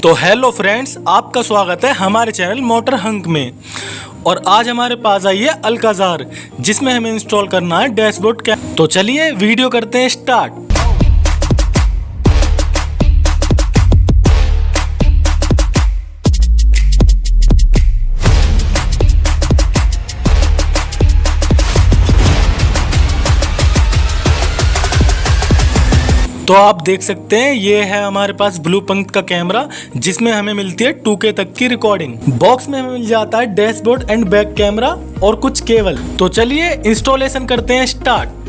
तो hello friends, आपका स्वागत है हमारे चैनल मोटर हंक में। और आज हमारे पास आई है अल्काजार, जिसमें हमें इंस्टॉल करना है डैशबोर्ड कैम। तो चलिए वीडियो करते हैं स्टार्ट। तो आप देख सकते हैं ये है हमारे पास ब्लूपंक्ट का कैमरा, जिसमें हमें मिलती है 2K तक की रिकॉर्डिंग। बॉक्स में हमें मिल जाता है डैशबोर्ड एंड बैक कैमरा और कुछ केबल। तो चलिए इंस्टॉलेशन करते हैं स्टार्ट।